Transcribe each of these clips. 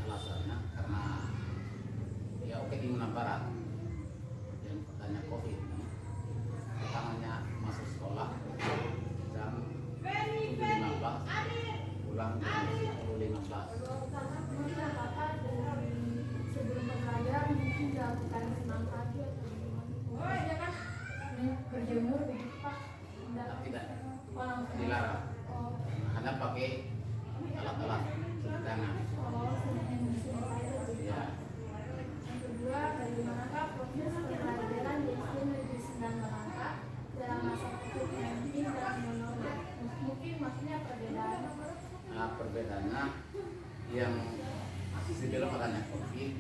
Alasannya karena ya oke di Barat yang pertanyaan COVID ini pertamanya masuk sekolah jam 7.15 pulang jam 10.15. Sebelum pembelajaran mungkin dilakukan senam pagi atau gimana? Berjemur begitu Pak? Tidak dilarang, hanya pakai alat-alat cuci tangan. Ya. Yang kedua, bagaimanakah proses pembelajaran di SD Negeri 9 Malangka dalam masa COVID-19 dan new normal? Mungkin maksudnya perbedaannya? Nah, perbedaannya yang sebelum adanya COVID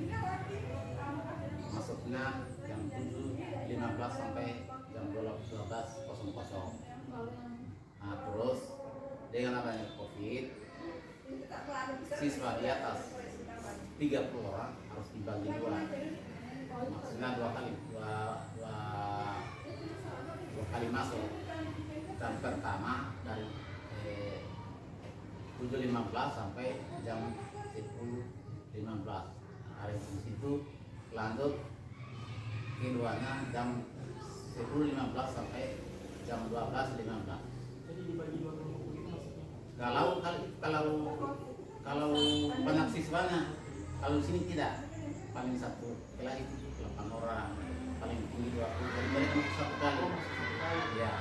masuknya jam 7.15 sampai jam 12.00. Nah, terus dengan adanya COVID siswa di atas 30 orang harus dibagi dua, maksudnya dua kali masuk. Jam pertama dari 7.15 sampai jam 10.15. Hari itu lanjut keduanya jam 10.15 sampai jam 12.15. Jadi dibagi dua kelompok begitu maksudnya? Kalau banyak siswanya, kalau di sini tidak, paling satu kelas itu 8 orang, paling tinggi 20, jadi mereka masuk satu kali. Ya.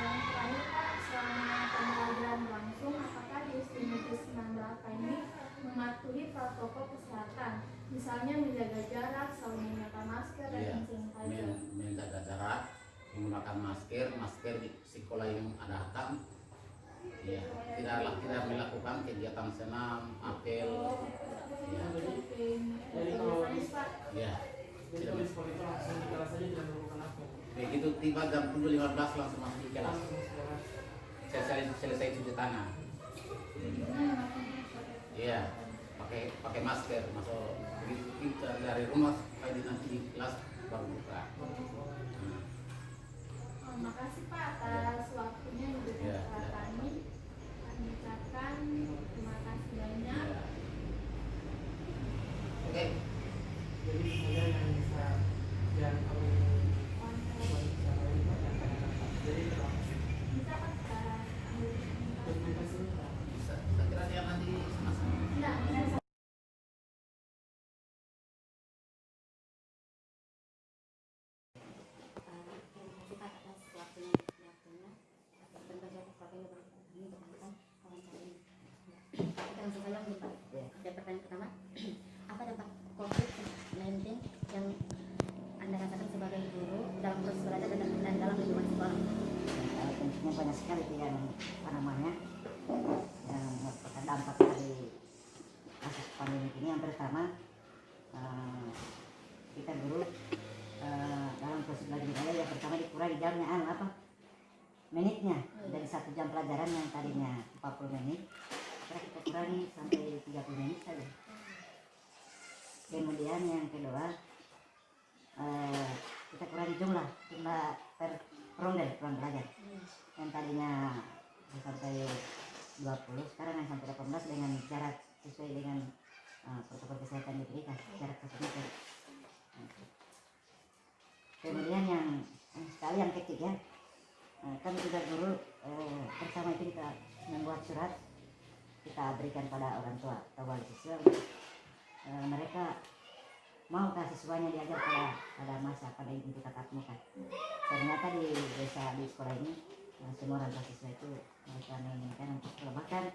Yang terakhir Pak, selama pembelajaran berlangsung, apakah di SD Negeri 9 Malangka ini mematuhi protokol kesehatan, misalnya menjaga jarak, selalu menggunakan masker dan hand sanitizer? Menjaga jarak, menggunakan masker di sekolah yang ada hakam. Ya, tidak melakukan kegiatan senam, apel. Ya. Jadi kalau Ya. jadi kalau di sekolah itu langsung di kelas saja tidak melakukan apa? Begitu tiba jam 7.15 langsung masuk di kelas. Langsung sekolah. Selesai cuci tangan. Iya, pakai masker masuk begitu kita dari rumah sampai nanti di kelas baru buka. Terima kasih Pak atas waktunya yang diberikan kepada kami. Kami ucapkan terima kasih banyak. Ya. Oke. Jadi saya yang bisa yang kamu jadi terima kasih. Bisa Pak kita ambil Terima kasih. Bisa, saya kira dia nanti sama-sama. Tidak, bisa. Pertanyaan pertama, apa dampak COVID-19 yang Anda rasakan sebagai guru dalam proses belajar dan dalam lingkungan sekolah? Tentunya banyak sekali yang yang merupakan dampak dari kasus pandemi ini. Yang pertama, kita guru dalam proses belajar yang pertama dikurangi jamnya menitnya dari 1 jam pelajaran yang tadinya 40 menit kita kurangi sampai 30 menit saja. Kemudian yang kedua, kita kurangi jumlah per ronde ruang belajar yang tadinya sampai 20, sekarang yang sampai 18 dengan jarak sesuai dengan protokol kesehatan diberikan, jarak 1 meter. Kemudian yang sekali yang ketiga, kami juga guru bersama itu kita membuat surat, kita berikan pada orang tua atau wali siswa. Mereka mau siswanya diajar pada masa pada itu tatap muka. Ternyata di desa di sekolah ini semua orang tua siswa itu mereka menginginkan untuk bahkan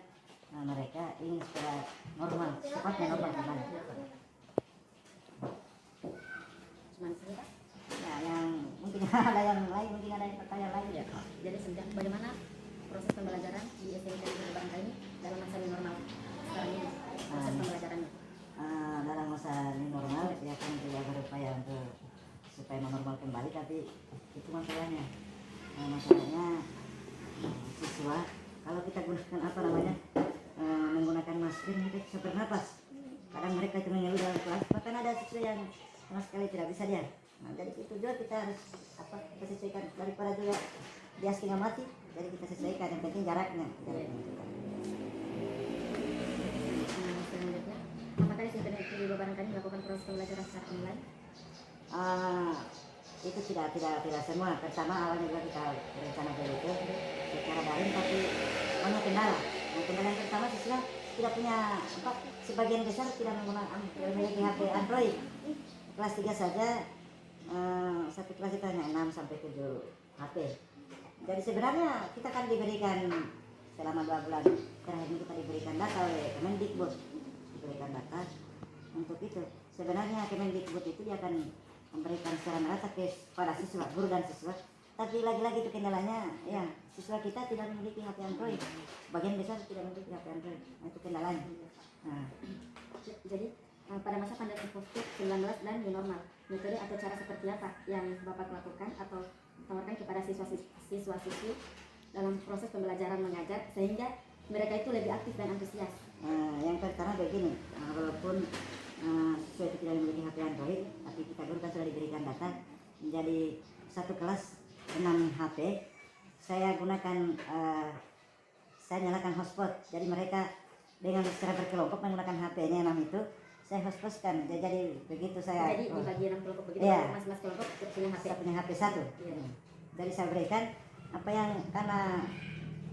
mereka ingin supaya normal, cepatnya normal kembali. Cuma itu Pak? Nah, yang mungkin ada yang lain, mungkin ada yang pertanyaan lain ya. Jadi sejak bagaimana proses pembelajaran di SMP Negeri Malangka ini dalam masa new normal sekarang ini, proses pembelajarannya? Dalam masa new normal ya kan juga berupaya untuk supaya normal kembali, tapi kita gunakan apa namanya menggunakan masker mereka bisa bernapas. Kadang mereka itu mengeluh dalam kelas, bahkan ada siswa yang sama sekali tidak bisa dia. Nah, jadi itu juga kita harus kita sesuaikan daripada juga dia setengah mati, jadi kita sesuaikan yang penting jaraknya. Selanjutnya, apakah sistem itu dibebankan melakukan proses pembelajaran secara online? Itu tidak semua. Pertama awalnya juga kita berencana begitu secara daring, tapi banyak kendala. Nah, kendala yang pertama siswa tidak punya sebagian besar tidak memiliki HP Android. Kelas 3 saja satu kelas itu hanya 6 sampai 7 HP. Jadi sebenarnya kita kan diberikan selama 2 bulan terakhir ini kita diberikan data oleh Kemendikbud, diberikan data untuk itu. Sebenarnya Kemendikbud itu dia akan memberikan secara merata kepada siswa, guru dan siswa. Tapi lagi-lagi itu kendalanya, ya siswa kita tidak memiliki HP Android. Bagian besar tidak memiliki HP Android. Nah, itu kendalanya. Nah. Jadi pada masa pandemi COVID-19 dan new normal, metode atau cara seperti apa yang Bapak lakukan atau tawarkan kepada siswa-siswi dalam proses pembelajaran mengajar sehingga mereka itu lebih aktif dan antusias? Yang pertama begini, walaupun siswa itu tidak memiliki HP Android, tapi kita guru kan sudah diberikan data menjadi satu kelas 6 HP. Saya gunakan saya nyalakan hotspot, jadi mereka dengan secara berkelompok menggunakan HP-nya 6 itu saya hotspotkan. Jadi begitu saya. Jadi dibagi 6 kelompok begitu, ya, masing-masing kelompok punya HP. Saya punya HP 1. Ya. Jadi saya berikan apa yang karena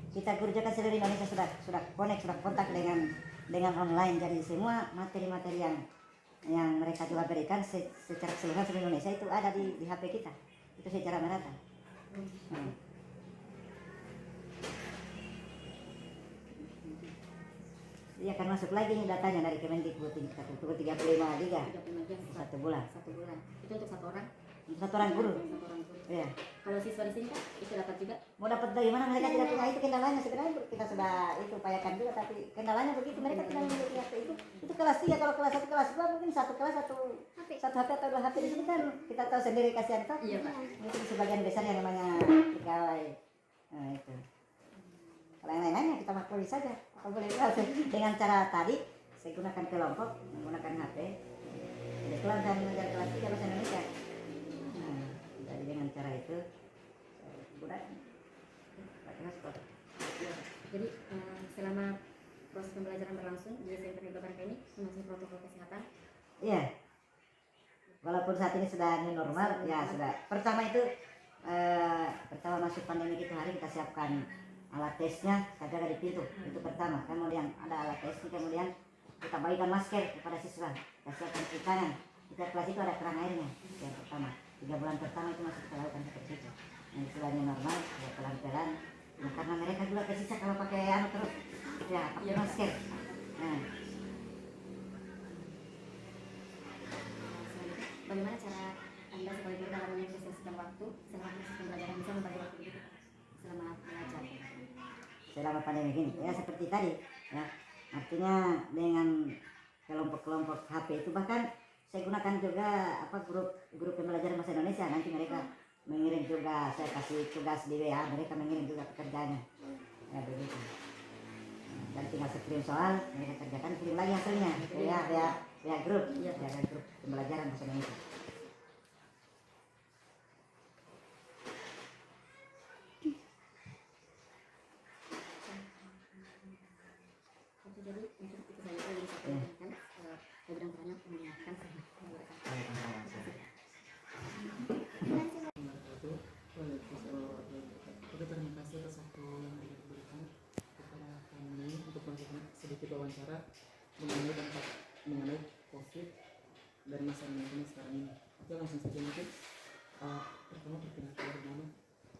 kita guru kan seluruh Indonesia sudah connect, sudah kontak dengan online. Jadi semua materi-materi yang mereka coba berikan secara keseluruhan seluruh Indonesia itu ada di HP kita. Itu secara merata. Iya, akan masuk lagi nih datanya dari Kemendikbud 35 giga. 1 bulan. Itu untuk satu orang? Untuk satu orang guru. Iya. Kalau siswa di sini Kak, itu dapat juga? Mau dapat dari mana mereka tidak punya, itu kendalanya. Sebenarnya kita sudah itu upayakan juga, tapi kendalanya begitu mereka tidak memiliki HP itu kelas 3. Kalau kelas 1 kelas 2 mungkin satu kelas satu HP atau 2 HP. Di sini kan kita tahu sendiri kasihan toh. Iya Pak. Mungkin sebagian besar yang namanya pegawai. Nah itu. Kalau yang lain-lainnya kita maklumi saja. Apa boleh buat dengan cara tadi saya gunakan kelompok menggunakan HP. Kebetulan saya mengajar kelas 3 bahasa Indonesia. Nah, jadi dengan cara itu gunakan pakai hotspot. Jadi selama proses pembelajaran berlangsung di SMP Negeri Barangka ini mematuhi protokol kesehatan? Iya. Walaupun saat ini sudah new normal, ya sudah. Pertama itu pertama masuk pandemi itu hari kita siapkan alat tesnya, saya jaga di pintu. Itu pertama. Kemudian ada alat tesnya, kemudian kita bagikan masker kepada siswa. Kita siapkan cuci tangan. Kita kelas itu ada keran airnya. Yang pertama, 3 bulan pertama itu masih kita lakukan seperti itu. Yang setelah new normal, ya pelan-pelan. Nah, karena mereka juga tersisa kalau pakai terus, ya pakai masker. Nah. Bagaimana cara Anda sebagai guru dalam menginvestasikan waktu selama proses pembelajaran bisa membagi waktu itu selama belajar? Selama pandemi ini, ya seperti tadi, ya artinya dengan kelompok-kelompok HP itu bahkan saya gunakan juga grup pembelajaran bahasa Indonesia. Nanti mereka mengirim juga, saya kasih tugas di WA, mereka mengirim juga pekerjaannya, ya begitu. Dan tinggal kirim soal, mereka kerjakan, kirim lagi hasilnya, ya grup, ya grup pembelajaran bahasa Indonesia. Jadi untuk itu saja yang bisa saya berikan. Saya bidang tanya mengingatkan saya. Oke, terima kasih atas waktu yang diberikan kepada kami untuk melakukan sedikit wawancara mengenai COVID dan masa ini sekarang ini. Oke, langsung saja mungkin. Pertama perkenalkan dari mana?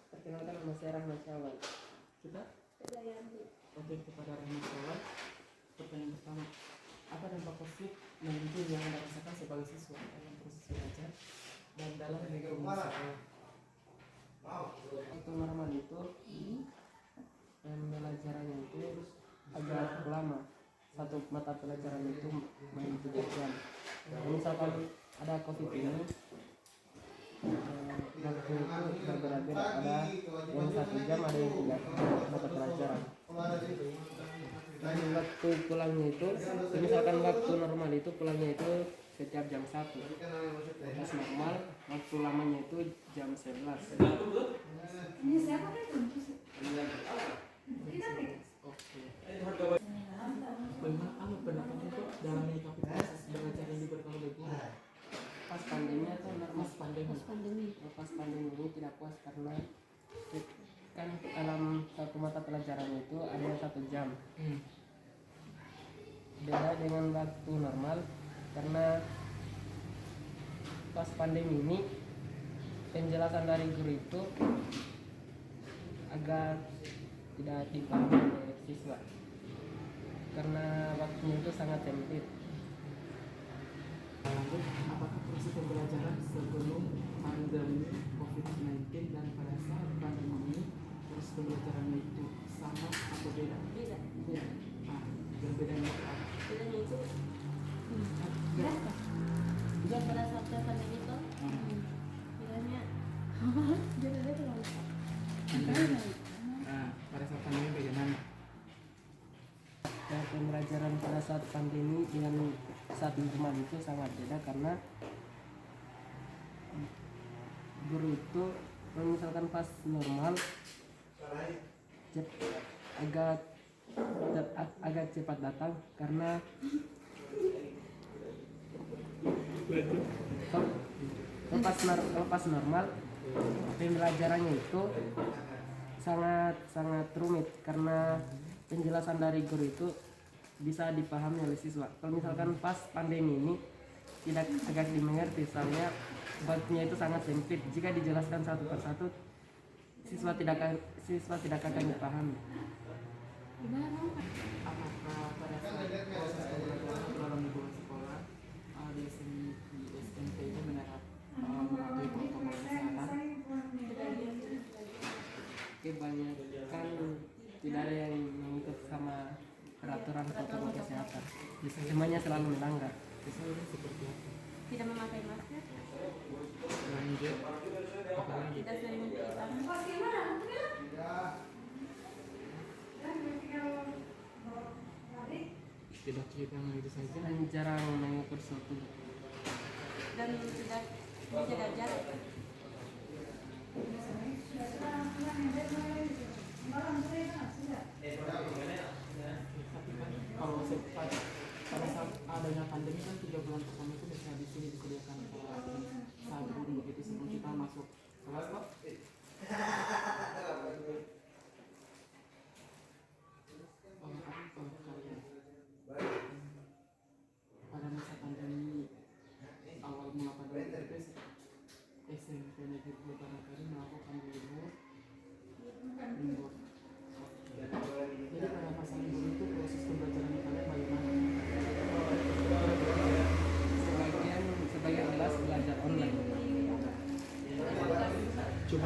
Perkenalkan, nama saya Rahmat Syawal. Kita? Oke, kepada Rahmat Syawal. Pertanyaan pertama, apa dampak COVID-19 yang Anda rasakan sebagai siswa dalam proses belajar dan dalam lingkungan sekolah? Untuk normal itu pembelajarannya itu agak lama. Satu mata pelajaran itu main 3 jam. Kalau misalkan ada COVID ini, waktu itu berbeda-beda, ada yang 1 jam, ada yang 3 mata pelajaran. Dan waktu pulangnya itu, misalkan waktu normal itu pulangnya itu setiap jam 1. Pas normal, waktu lamanya itu jam 11. Ini siapa kan kampus? Kita nih. Oke. Bagaimana pendapat itu dalam menyikapi proses belajar yang diberikan oleh guru? Pas pandemi atau normal? Pas pandemi. Pas pandemi ini tidak puas karena kan dalam satu mata pelajaran itu ada yang 1 jam. Beda dengan waktu normal karena pas pandemi ini penjelasan dari guru itu agak tidak dipahami oleh siswa karena waktunya itu sangat sempit. Lanjut, apakah proses pembelajaran sebelum pandemi COVID-19 dan pada saat pandemi proses pembelajarannya itu sama atau beda? Beda. Berbedanya apa? Bedanya itu jam pada saat pandemi itu bedanya Jadi terlalu. Pada saat pandemi bagaimana? Dan pembelajaran pada saat pandemi dengan saat normal itu sangat beda karena guru itu kalau misalkan pas normal agak cepat datang karena kalau pas normal pembelajarannya itu sangat rumit karena penjelasan dari guru itu bisa dipahami oleh siswa. Kalau misalkan pas pandemi ini tidak agak dimengerti soalnya waktunya itu sangat sempit. Jika dijelaskan satu persatu siswa tidak akan dipahami. Apakah pada saat proses pembelajaran dalam lingkungan sekolah di SMP itu mematuhi protokol kesehatan? Kebanyakan tidak ada yang mengikut sama peraturan protokol kesehatan. Semuanya selalu melanggar. Misalnya seperti apa? tidak memakai masker, Lanjut, apa lagi? tidak sering mencuci tangan, Tidak cuci tangan itu saja. Dan jarang mengukur suhu. dan tidak menjaga jarak. Tapi kan kalau pada saat adanya pandemi kan 3 bulan pertama itu bisa di sini disediakan sabun begitu sebelum kita masuk kelas kok. Apa kalian pada masa pandemi awal mula pandemi itu SMP Negeri Barangkali melakukan libur. Jadi pada masa libur itu proses pembelajaran kalian bagaimana? Sebagian kelas belajar online. Cuma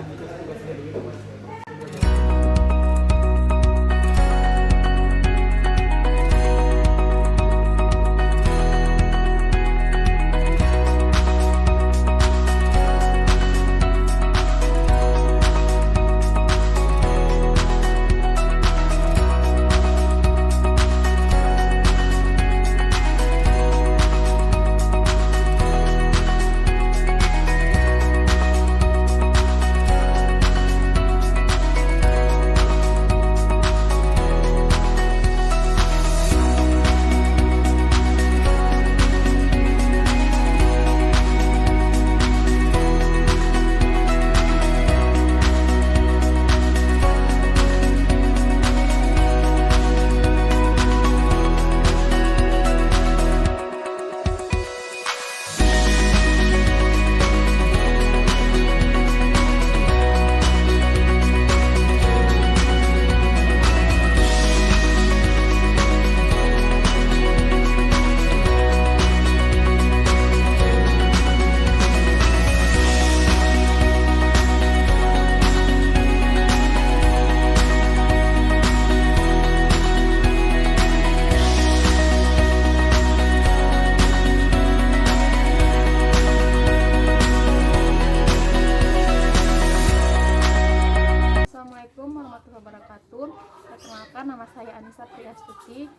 Satria Stuti,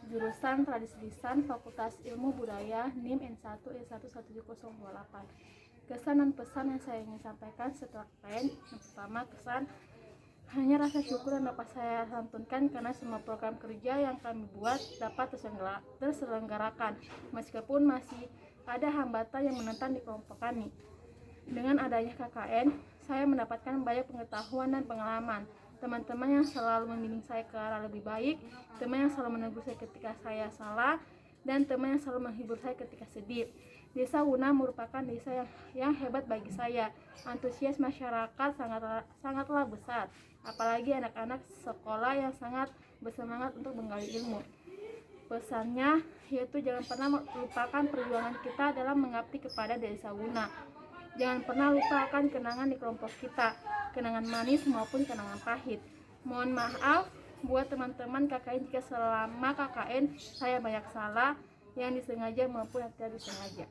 jurusan Tradisi Lisan, Fakultas Ilmu Budaya, NIM N1 E11708. Kesan dan pesan yang saya ingin sampaikan setelah KKN, yang pertama kesan hanya rasa syukur yang dapat saya santunkan karena semua program kerja yang kami buat dapat terselenggarakan meskipun masih ada hambatan yang menentang di kelompok kami. Dengan adanya KKN, saya mendapatkan banyak pengetahuan dan pengalaman. Teman-teman yang selalu membimbing saya ke arah lebih baik, teman yang selalu menegur saya ketika saya salah, dan teman yang selalu menghibur saya ketika sedih. Desa Wuna merupakan desa yang hebat bagi saya. Antusias masyarakat sangatlah besar, apalagi anak-anak sekolah yang sangat bersemangat untuk menggali ilmu. Pesannya yaitu jangan pernah lupakan perjuangan kita dalam mengabdi kepada Desa Wuna. Jangan pernah lupakan kenangan di kelompok kita, kenangan manis maupun kenangan pahit. Mohon maaf buat teman-teman KKN jika selama KKN saya banyak salah yang disengaja maupun yang tidak disengaja.